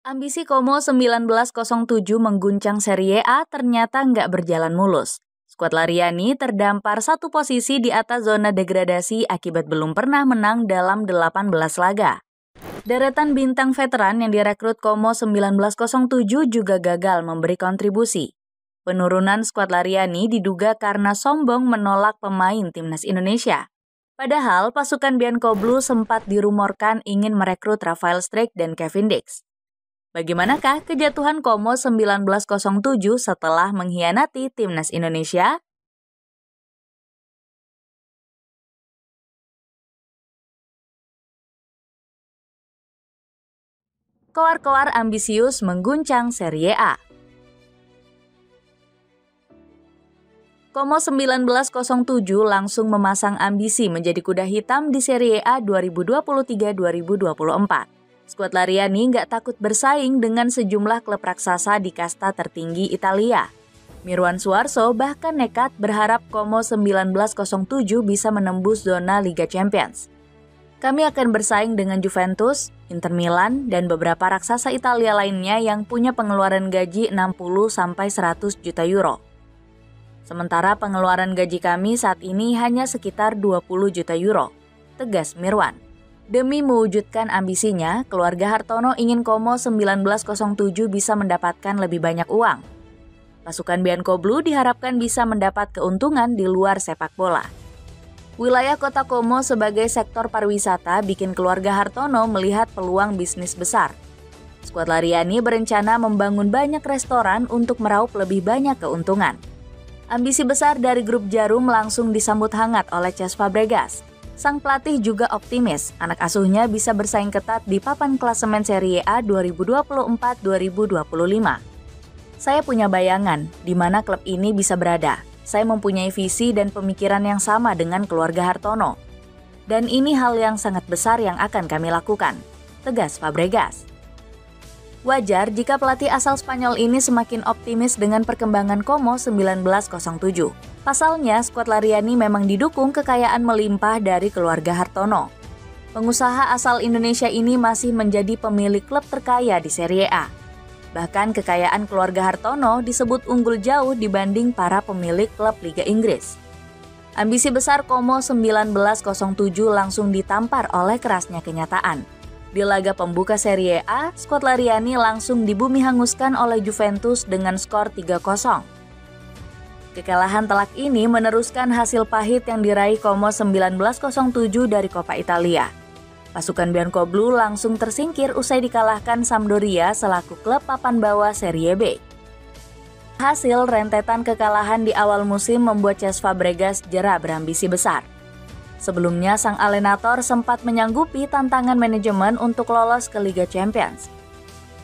Ambisi Como 1907 mengguncang Serie A ternyata nggak berjalan mulus. Skuad Lariani terdampar satu posisi di atas zona degradasi akibat belum pernah menang dalam 18 laga. Deretan bintang veteran yang direkrut Como 1907 juga gagal memberi kontribusi. Penurunan skuad Lariani diduga karena sombong menolak pemain timnas Indonesia. Padahal pasukan Biancoblu sempat dirumorkan ingin merekrut Rafael Struijk dan Kevin Dix. Bagaimanakah kejatuhan Como 1907 setelah mengkhianati timnas Indonesia? Koar-koar ambisius mengguncang Serie A. Como 1907 langsung memasang ambisi menjadi kuda hitam di Serie A 2023-2024. Skuad Lariani nggak takut bersaing dengan sejumlah klub raksasa di kasta tertinggi Italia. Mirwan Suarso bahkan nekat berharap Como 1907 bisa menembus zona Liga Champions. Kami akan bersaing dengan Juventus, Inter Milan, dan beberapa raksasa Italia lainnya yang punya pengeluaran gaji 60-100 juta euro. Sementara pengeluaran gaji kami saat ini hanya sekitar 20 juta euro, tegas Mirwan. Demi mewujudkan ambisinya, keluarga Hartono ingin Como 1907 bisa mendapatkan lebih banyak uang. Pasukan Biancoblu diharapkan bisa mendapat keuntungan di luar sepak bola. Wilayah kota Como sebagai sektor pariwisata bikin keluarga Hartono melihat peluang bisnis besar. Skuad Lariani berencana membangun banyak restoran untuk meraup lebih banyak keuntungan. Ambisi besar dari grup Jarum langsung disambut hangat oleh Cesc Fabregas. Sang pelatih juga optimis anak asuhnya bisa bersaing ketat di papan klasemen Serie A 2024-2025. Saya punya bayangan di mana klub ini bisa berada. Saya mempunyai visi dan pemikiran yang sama dengan keluarga Hartono. Dan ini hal yang sangat besar yang akan kami lakukan, tegas Fabregas. Wajar jika pelatih asal Spanyol ini semakin optimis dengan perkembangan Como 1907. Pasalnya, skuad Lariani memang didukung kekayaan melimpah dari keluarga Hartono. Pengusaha asal Indonesia ini masih menjadi pemilik klub terkaya di Serie A. Bahkan kekayaan keluarga Hartono disebut unggul jauh dibanding para pemilik klub Liga Inggris. Ambisi besar Como 1907 langsung ditampar oleh kerasnya kenyataan. Di laga pembuka Serie A, skuad Lariani langsung dibumi hanguskan oleh Juventus dengan skor 3-0. Kekalahan telak ini meneruskan hasil pahit yang diraih Como 1907 dari Coppa Italia. Pasukan Biancoblu langsung tersingkir usai dikalahkan Sampdoria selaku klub papan bawah Serie B. Hasil rentetan kekalahan di awal musim membuat Cesc Fabregas jera berambisi besar. Sebelumnya, sang alenator sempat menyanggupi tantangan manajemen untuk lolos ke Liga Champions.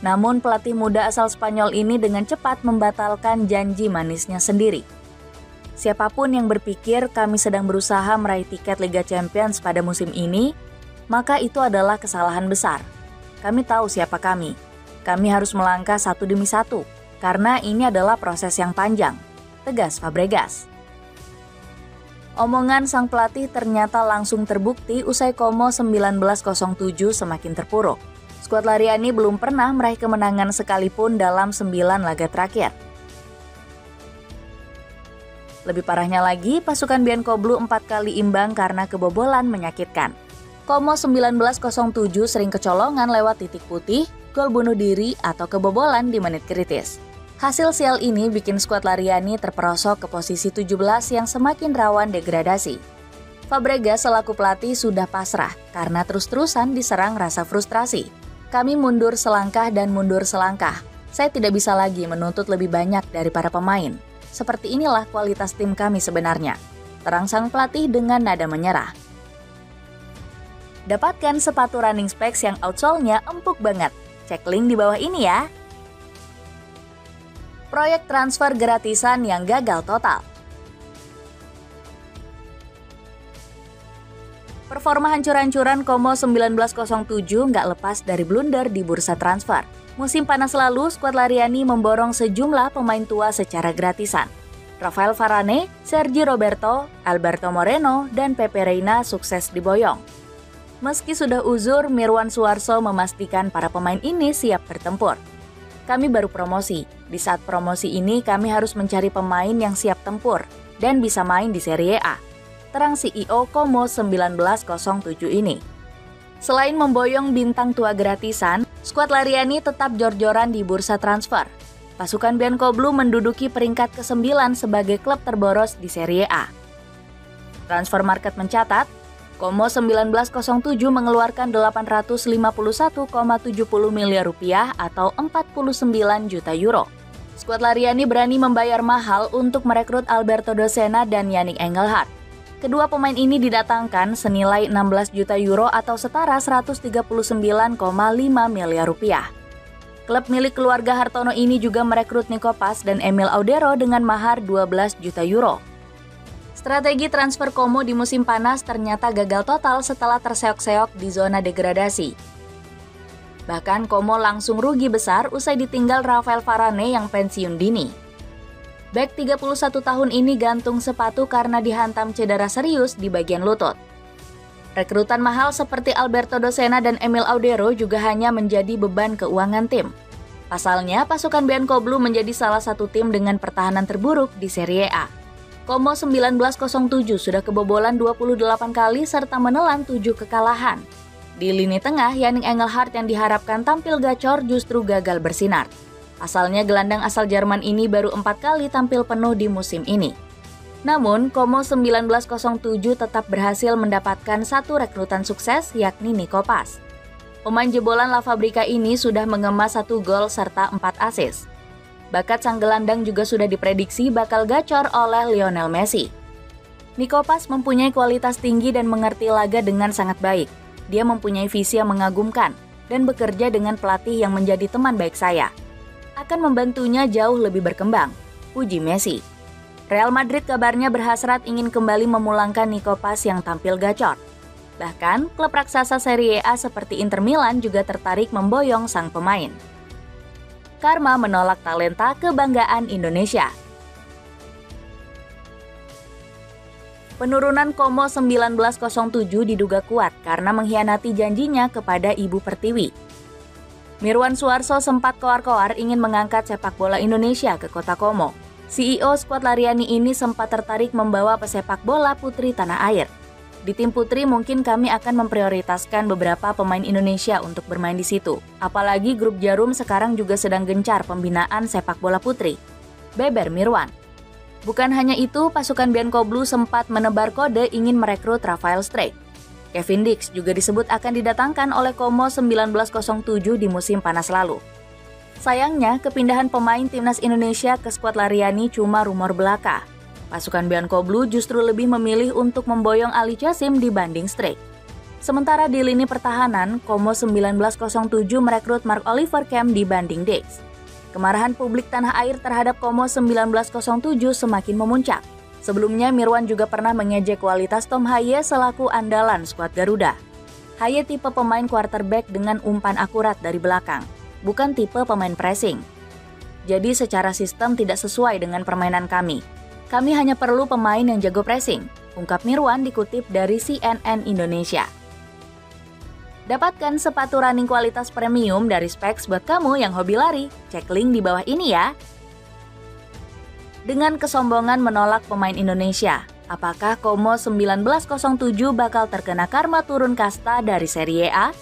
Namun, pelatih muda asal Spanyol ini dengan cepat membatalkan janji manisnya sendiri. Siapapun yang berpikir kami sedang berusaha meraih tiket Liga Champions pada musim ini, maka itu adalah kesalahan besar. Kami tahu siapa kami. Kami harus melangkah satu demi satu, karena ini adalah proses yang panjang, tegas Fabregas. Omongan sang pelatih ternyata langsung terbukti usai Como 1907 semakin terpuruk. Skuad Lariani belum pernah meraih kemenangan sekalipun dalam 9 laga terakhir. Lebih parahnya lagi, pasukan Biancoblu 4 kali imbang karena kebobolan menyakitkan. Como 1907 sering kecolongan lewat titik putih, gol bunuh diri, atau kebobolan di menit kritis. Hasil sial ini bikin skuad Lariani terperosok ke posisi 17 yang semakin rawan degradasi. Fabregas selaku pelatih sudah pasrah karena terus-terusan diserang rasa frustrasi. Kami mundur selangkah dan mundur selangkah. Saya tidak bisa lagi menuntut lebih banyak dari para pemain. Seperti inilah kualitas tim kami sebenarnya, terang sang pelatih dengan nada menyerah. Dapatkan sepatu running specs yang outsole-nya empuk banget. Cek link di bawah ini ya. Proyek transfer gratisan yang gagal total. Performa hancur-hancuran Como 1907 nggak lepas dari blunder di bursa transfer. Musim panas lalu, skuad Lariani memborong sejumlah pemain tua secara gratisan. Rafael Varane, Sergi Roberto, Alberto Moreno, dan Pepe Reina sukses diboyong. Meski sudah uzur, Mirwan Suarso memastikan para pemain ini siap bertempur. Kami baru promosi. Di saat promosi ini kami harus mencari pemain yang siap tempur dan bisa main di Serie A, terang CEO Como 1907 ini. Selain memboyong bintang tua gratisan, skuad Lariani tetap jor-joran di bursa transfer. Pasukan Biancoblu menduduki peringkat ke-9 sebagai klub terboros di Serie A. Transfer Market mencatat, Como 1907 mengeluarkan 851,70 miliar rupiah atau 49 juta euro. Skuad Lariani berani membayar mahal untuk merekrut Alberto Docena dan Yannick Engelhardt. Kedua pemain ini didatangkan senilai 16 juta euro atau setara 139,5 miliar rupiah. Klub milik keluarga Hartono ini juga merekrut Nico Paz dan Emil Audero dengan mahar 12 juta euro. Strategi transfer Como di musim panas ternyata gagal total setelah terseok-seok di zona degradasi. Bahkan Como langsung rugi besar usai ditinggal Rafael Varane yang pensiun dini. Bek 31 tahun ini gantung sepatu karena dihantam cedera serius di bagian lutut. Rekrutan mahal seperti Alberto Docena dan Emil Audero juga hanya menjadi beban keuangan tim. Pasalnya, pasukan Biancoblu menjadi salah satu tim dengan pertahanan terburuk di Serie A. Como 1907 sudah kebobolan 28 kali serta menelan 7 kekalahan. Di lini tengah, Yannick Engelhardt yang diharapkan tampil gacor justru gagal bersinar. Asalnya gelandang asal Jerman ini baru 4 kali tampil penuh di musim ini. Namun, Como 1907 tetap berhasil mendapatkan satu rekrutan sukses yakni Nico Paz. Pemain jebolan La Fabrica ini sudah mengemas 1 gol serta 4 assist. Bakat sang gelandang juga sudah diprediksi bakal gacor oleh Lionel Messi. Nico Paz mempunyai kualitas tinggi dan mengerti laga dengan sangat baik. Dia mempunyai visi yang mengagumkan dan bekerja dengan pelatih yang menjadi teman baik saya. Akan membantunya jauh lebih berkembang, puji Messi. Real Madrid kabarnya berhasrat ingin kembali memulangkan Nico Paz yang tampil gacor. Bahkan, klub raksasa Serie A seperti Inter Milan juga tertarik memboyong sang pemain. Karma menolak talenta kebanggaan Indonesia. Penurunan Como 1907 diduga kuat karena mengkhianati janjinya kepada Ibu Pertiwi. Mirwan Suarso sempat koar-koar ingin mengangkat sepak bola Indonesia ke kota Como. CEO skuad Lariani ini sempat tertarik membawa pesepak bola putri tanah air. Di tim putri mungkin kami akan memprioritaskan beberapa pemain Indonesia untuk bermain di situ. Apalagi grup Jarum sekarang juga sedang gencar pembinaan sepak bola putri. Beber Mirwan. Bukan hanya itu, pasukan Biancoblu sempat menebar kode ingin merekrut Rafael Struijk. Kevin Dix juga disebut akan didatangkan oleh Como 1907 di musim panas lalu. Sayangnya, kepindahan pemain timnas Indonesia ke skuad Lariani cuma rumor belaka. Pasukan Biancoblu justru lebih memilih untuk memboyong Ali Jassim dibanding Struijk. Sementara di lini pertahanan, Como 1907 merekrut Mark Oliver Kemp dibanding Dix. Kemarahan publik tanah air terhadap Como 1907 semakin memuncak. Sebelumnya, Mirwan juga pernah mengejek kualitas Tom Haye selaku andalan skuad Garuda. Haye tipe pemain quarterback dengan umpan akurat dari belakang, bukan tipe pemain pressing. Jadi secara sistem tidak sesuai dengan permainan kami. Kami hanya perlu pemain yang jago pressing, ungkap Mirwan dikutip dari CNN Indonesia. Dapatkan sepatu running kualitas premium dari Specs buat kamu yang hobi lari. Cek link di bawah ini ya. Dengan kesombongan menolak pemain Indonesia, apakah Como 1907 bakal terkena karma turun kasta dari Serie A?